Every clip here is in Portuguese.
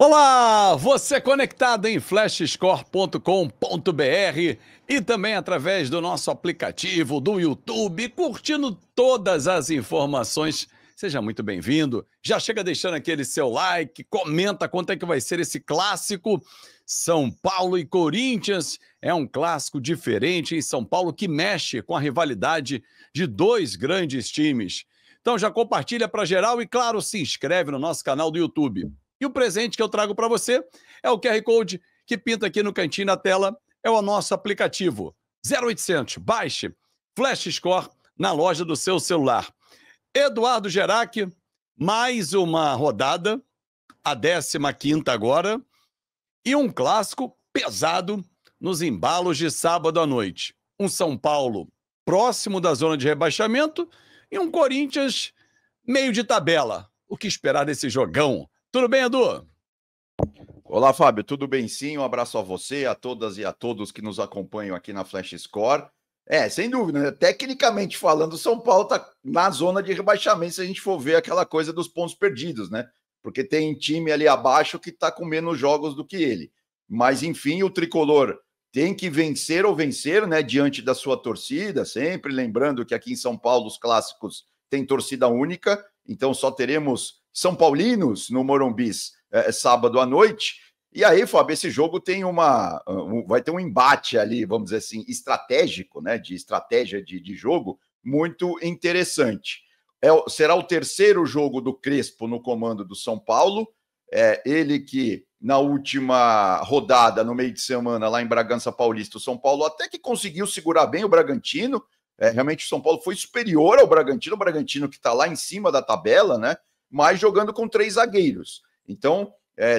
Olá, você conectado em flashscore.com.br e também através do nosso aplicativo do YouTube, curtindo todas as informações. Seja muito bem-vindo. Já chega deixando aquele seu like, comenta quanto é que vai ser esse clássico. São Paulo e Corinthians é um clássico diferente em São Paulo que mexe com a rivalidade de dois grandes times. Então já compartilha para geral e, claro, se inscreve no nosso canal do YouTube. E o presente que eu trago para você é o QR Code que pinta aqui no cantinho da tela, é o nosso aplicativo 0800, baixe Flash Score na loja do seu celular. Eduardo Gerac, mais uma rodada, a 15ª agora, e um clássico pesado nos embalos de sábado à noite. Um São Paulo próximo da zona de rebaixamento e um Corinthians meio de tabela. O que esperar desse jogão? Tudo bem, Edu? Olá, Fábio, tudo bem sim? Um abraço a você, a todas e a todos que nos acompanham aqui na Flash Score. Sem dúvida, né? Tecnicamente falando, o São Paulo está na zona de rebaixamento se a gente for ver aquela coisa dos pontos perdidos, né? Porque tem time ali abaixo que está com menos jogos do que ele. Mas, enfim, o Tricolor tem que vencer ou vencer, né? Diante da sua torcida, sempre lembrando que aqui em São Paulo os clássicos têm torcida única, então só teremos São Paulinos no Morumbi sábado à noite. E aí, Fábio, esse jogo tem vai ter um embate ali, vamos dizer assim, estratégico, né? De estratégia de jogo muito interessante. Será o terceiro jogo do Crespo no comando do São Paulo. Ele que na última rodada, no meio de semana, lá em Bragança Paulista, o São Paulo até que conseguiu segurar bem o Bragantino. Realmente o São Paulo foi superior ao Bragantino, o Bragantino que está lá em cima da tabela, né? Mas jogando com 3 zagueiros. Então,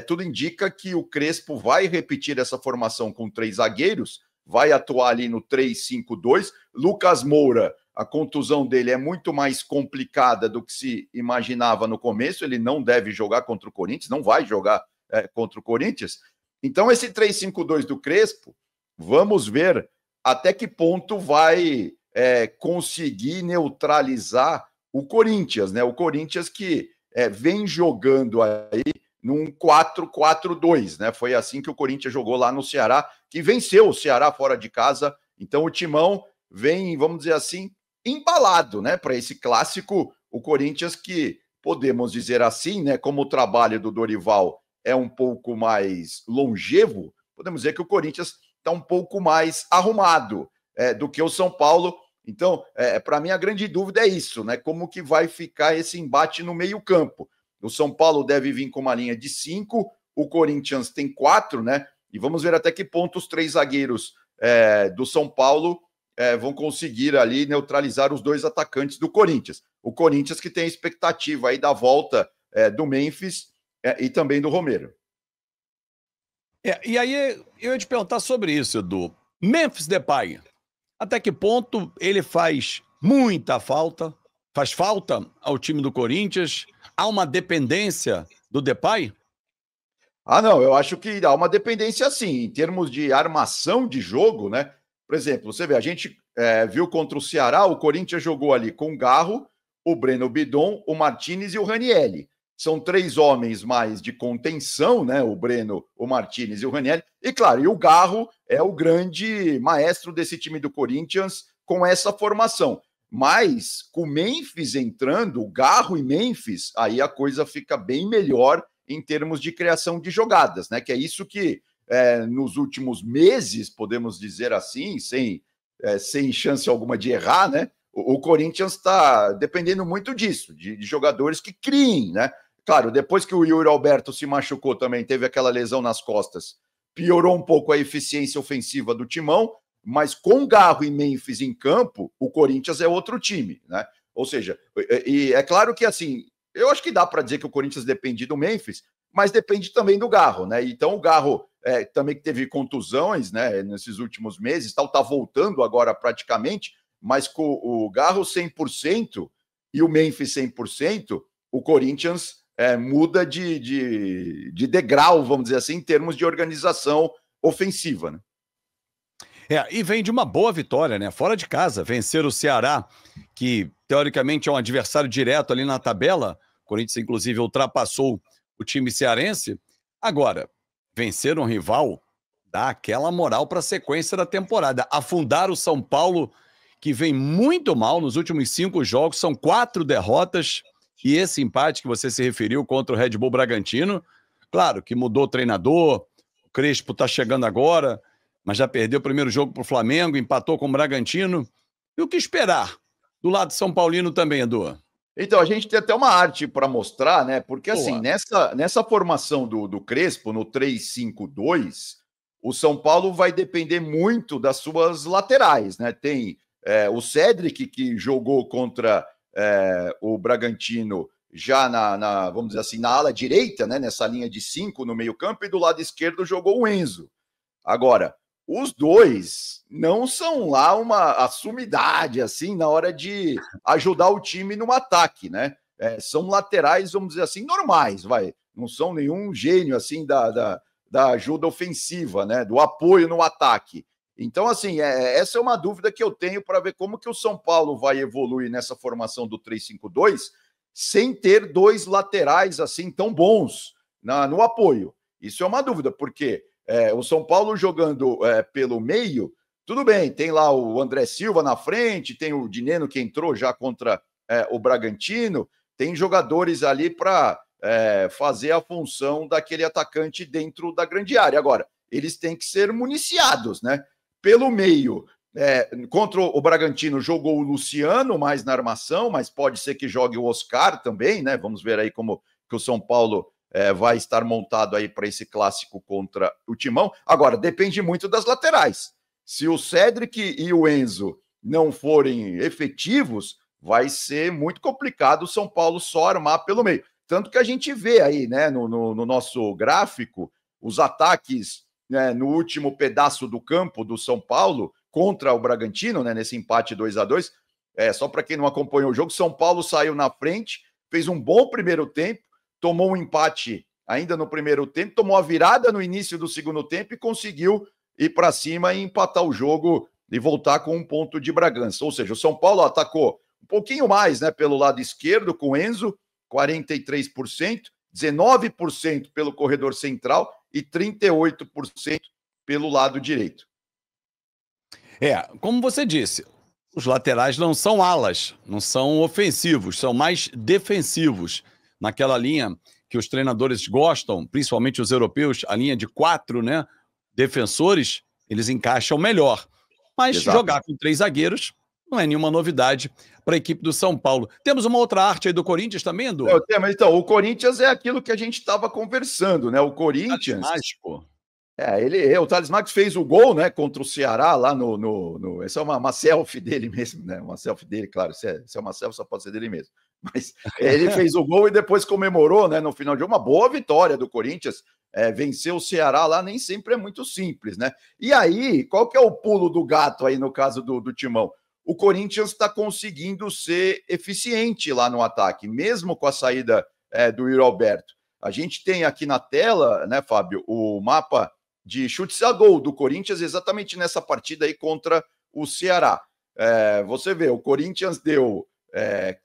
tudo indica que o Crespo vai repetir essa formação com 3 zagueiros, vai atuar ali no 3-5-2. Lucas Moura, a contusão dele é muito mais complicada do que se imaginava no começo, ele não deve jogar contra o Corinthians, não vai jogar contra o Corinthians. Então, esse 3-5-2 do Crespo, vamos ver até que ponto vai conseguir neutralizar o Corinthians, né? O Corinthians que vem jogando aí num 4-4-2, né? Foi assim que o Corinthians jogou lá no Ceará, que venceu o Ceará fora de casa. Então o Timão vem, vamos dizer assim, embalado, né? Para esse clássico, o Corinthians que, podemos dizer assim, né? Como o trabalho do Dorival é um pouco mais longevo, podemos dizer que o Corinthians está um pouco mais arrumado do que o São Paulo. Então, para mim, a grande dúvida é isso, né? Como que vai ficar esse embate no meio-campo? O São Paulo deve vir com uma linha de 5, o Corinthians tem 4, né? E vamos ver até que ponto os 3 zagueiros do São Paulo vão conseguir ali neutralizar os 2 atacantes do Corinthians. O Corinthians que tem a expectativa aí da volta do Memphis e também do Romero. E aí eu ia te perguntar sobre isso, Edu. Memphis Depay, até que ponto ele faz muita falta, faz falta ao time do Corinthians? Há uma dependência do Depay? Não, eu acho que há uma dependência sim, em termos de armação de jogo, né? Por exemplo, você vê, a gente viu contra o Ceará, o Corinthians jogou ali com o Garro, o Breno Bidon, o Martinez e o Ranielli. São 3 homens mais de contenção, né? O Breno, o Martinez e o Ranielli. E claro, e o Garro é o grande maestro desse time do Corinthians com essa formação. Mas com o Memphis entrando, o Garro e Memphis, aí a coisa fica bem melhor em termos de criação de jogadas, né? Que é isso que nos últimos meses, podemos dizer assim, sem chance alguma de errar, né? O Corinthians está dependendo muito disso, de jogadores que criem, né? Claro, depois que o Yuri Alberto se machucou também, teve aquela lesão nas costas, piorou um pouco a eficiência ofensiva do Timão, mas com Garro e Memphis em campo, o Corinthians é outro time, né? Ou seja, e é claro que assim, eu acho que dá para dizer que o Corinthians depende do Memphis, mas depende também do Garro, né? Então o Garro também que teve contusões, né, nesses últimos meses, tá voltando agora praticamente, mas com o Garro 100% e o Memphis 100%, o Corinthians muda de degrau, vamos dizer assim, em termos de organização ofensiva, né? E vem de uma boa vitória, né? Fora de casa, vencer o Ceará, que teoricamente é um adversário direto ali na tabela. O Corinthians, inclusive, ultrapassou o time cearense. Agora, vencer um rival dá aquela moral para a sequência da temporada. Afundar o São Paulo, que vem muito mal nos últimos 5 jogos, são 4 derrotas, e esse empate que você se referiu contra o Red Bull Bragantino, claro que mudou o treinador, o Crespo está chegando agora, mas já perdeu o primeiro jogo para o Flamengo, empatou com o Bragantino. E o que esperar do lado São Paulino também, Edu? Então, a gente tem até uma arte para mostrar, né? Porque, assim, Boa. nessa formação do Crespo, no 3-5-2, o São Paulo vai depender muito das suas laterais, né? Tem o Cédric, que jogou contra o Bragantino já vamos dizer assim, na ala direita, né? Nessa linha de 5 no meio-campo, e do lado esquerdo jogou o Enzo. Agora, os dois não são lá uma sumidade, assim, na hora de ajudar o time no ataque, né? São laterais, vamos dizer assim, normais, vai. Não são nenhum gênio, assim, da ajuda ofensiva, né? Do apoio no ataque. Então, assim, essa é uma dúvida que eu tenho para ver como que o São Paulo vai evoluir nessa formação do 3-5-2 sem ter 2 laterais, assim, tão bons no apoio. Isso é uma dúvida, porque o São Paulo jogando pelo meio, tudo bem, tem lá o André Silva na frente, tem o Dineno que entrou já contra o Bragantino, tem jogadores ali para fazer a função daquele atacante dentro da grande área. Agora, eles têm que ser municiados, né? Pelo meio, contra o Bragantino jogou o Luciano mais na armação, mas pode ser que jogue o Oscar também, né? Vamos ver aí como que o São Paulo vai estar montado aí para esse clássico contra o Timão. Agora, depende muito das laterais. Se o Cédric e o Enzo não forem efetivos, vai ser muito complicado o São Paulo só armar pelo meio. Tanto que a gente vê aí, né, no nosso gráfico, os ataques, né, no último pedaço do campo do São Paulo contra o Bragantino, né, nesse empate 2-2. Só para quem não acompanhou o jogo, São Paulo saiu na frente, fez um bom primeiro tempo, tomou um empate ainda no primeiro tempo, tomou a virada no início do segundo tempo e conseguiu ir para cima e empatar o jogo e voltar com 1 ponto de Bragança. Ou seja, o São Paulo atacou um pouquinho mais, né, pelo lado esquerdo com o Enzo, 43%, 19% pelo corredor central e 38% pelo lado direito. Como você disse, os laterais não são alas, não são ofensivos, são mais defensivos. Naquela linha que os treinadores gostam, principalmente os europeus, a linha de 4, né, defensores, eles encaixam melhor. Mas Exato. jogar com 3 zagueiros não é nenhuma novidade para a equipe do São Paulo. Temos uma outra arte aí do Corinthians também, Edu? Então, o Corinthians é aquilo que a gente estava conversando, né? O Corinthians... Mágico. O Thales Magno fez o gol, né, contra o Ceará lá essa é uma selfie dele mesmo, né? Uma selfie dele, claro, se é uma selfie só pode ser dele mesmo. Mas ele fez o gol e depois comemorou, né, no final de uma boa vitória do Corinthians. Vencer o Ceará lá nem sempre é muito simples, né? E aí, qual que é o pulo do gato aí no caso do Timão? O Corinthians está conseguindo ser eficiente lá no ataque, mesmo com a saída do Yuri Alberto. A gente tem aqui na tela, né, Fábio, o mapa de chutes a gol do Corinthians exatamente nessa partida aí contra o Ceará. Você vê, o Corinthians deu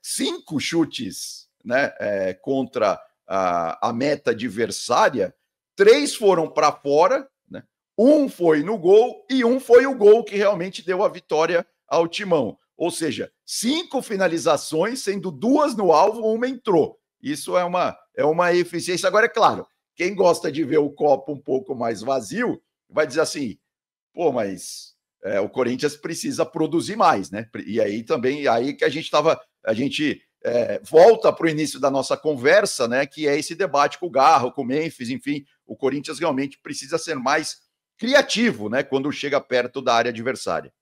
5 chutes, né, contra a meta adversária, 3 foram para fora, né, 1 foi no gol e 1 foi o gol que realmente deu a vitória ao Timão. Ou seja, 5 finalizações, sendo 2 no alvo, 1 entrou. Isso é uma eficiência. Agora, é claro, quem gosta de ver o copo um pouco mais vazio, vai dizer assim, pô, mas o Corinthians precisa produzir mais, né? E aí também, aí que a gente volta para o início da nossa conversa, né? Que é esse debate com o Garro, com o Memphis, enfim, o Corinthians realmente precisa ser mais criativo, né? Quando chega perto da área adversária.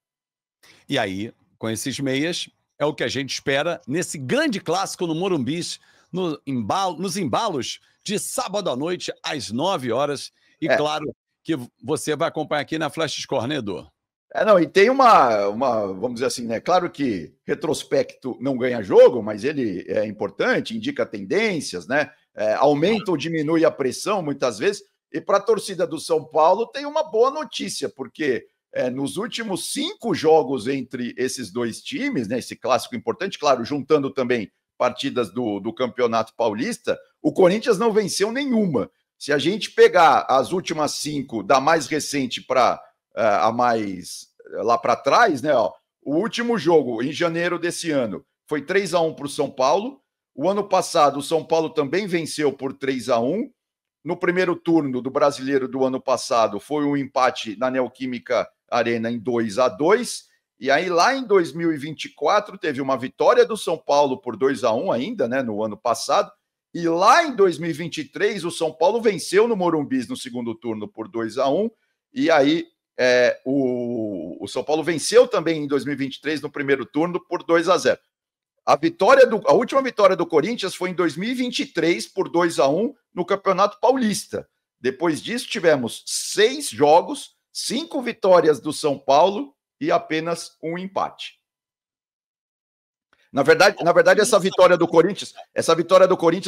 E aí, com esses meias, é o que a gente espera nesse grande clássico no Morumbi, nos embalos de sábado à noite, às 9 horas. E claro que você vai acompanhar aqui na Flash Score, né, Edu? E tem vamos dizer assim, né? Claro que retrospecto não ganha jogo, mas ele é importante, indica tendências, né? Aumenta ou diminui a pressão muitas vezes. E para a torcida do São Paulo tem uma boa notícia, porque nos últimos 5 jogos entre esses dois times, né? Esse clássico importante, claro, juntando também partidas do Campeonato Paulista, o Corinthians não venceu nenhuma. Se a gente pegar as últimas 5, da mais recente para a mais lá para trás, né? Ó, o último jogo, em janeiro desse ano, foi 3-1 para o São Paulo. O ano passado, o São Paulo também venceu por 3-1. No primeiro turno do Brasileiro do ano passado, foi um empate na Neoquímica Arena em 2-2. E aí, lá em 2024, teve uma vitória do São Paulo por 2-1 ainda, né? No ano passado. E lá em 2023, o São Paulo venceu no Morumbi no segundo turno por 2-1. E aí, o São Paulo venceu também em 2023 no primeiro turno por 2-0. A última vitória do Corinthians foi em 2023 por 2-1 no Campeonato Paulista. Depois disso, tivemos 6 jogos, 5 vitórias do São Paulo e apenas um empate. Na verdade, essa vitória do Corinthians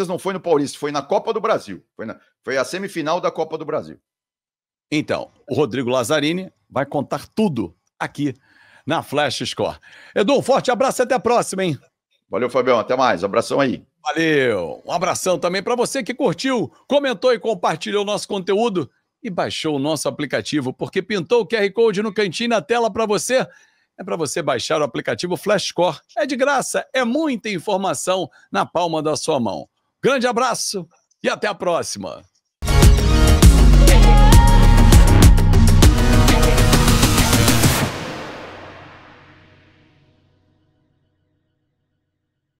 não foi no Paulista, foi na Copa do Brasil. Foi a semifinal da Copa do Brasil. Então, o Rodrigo Lazzarini vai contar tudo aqui na Flash Score. Edu, um forte abraço e até a próxima, hein? Valeu, Fabião. Até mais. Abração aí. Valeu. Um abração também para você que curtiu, comentou e compartilhou o nosso conteúdo e baixou o nosso aplicativo, porque pintou o QR Code no cantinho na tela para você. É para você baixar o aplicativo Flash Score. É de graça, é muita informação na palma da sua mão. Grande abraço e até a próxima.